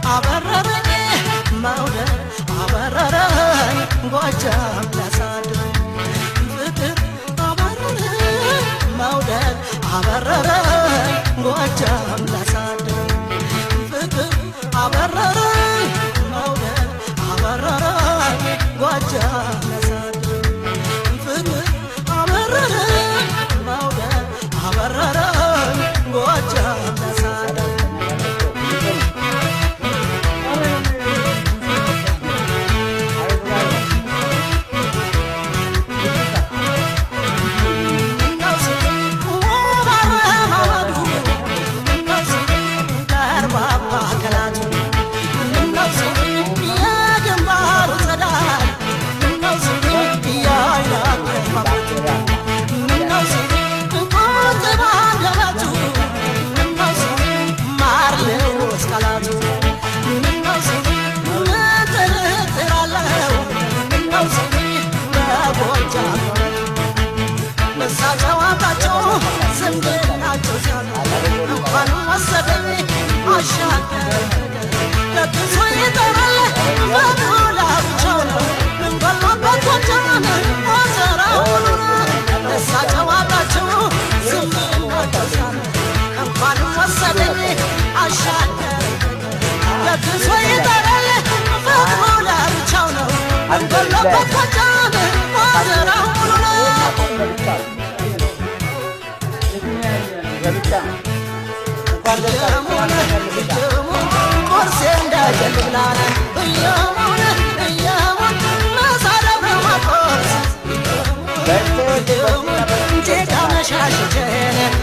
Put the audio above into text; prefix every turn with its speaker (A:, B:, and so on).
A: አበረረኝ መውደድ አበረረኝ ጎጃም ላሳድረኝ ፍቅር አበረረኝ መውደድ አበረረኝ ጎጃም ላሳድረኝ ፍቅር አበረረኝ መውደድ አበረረኝ ጎጃም ላሳድረኝ ፍቅር አበረረኝ መውደድ አበረረኝ ጎጃም ላሳድረኝ Take on a shot,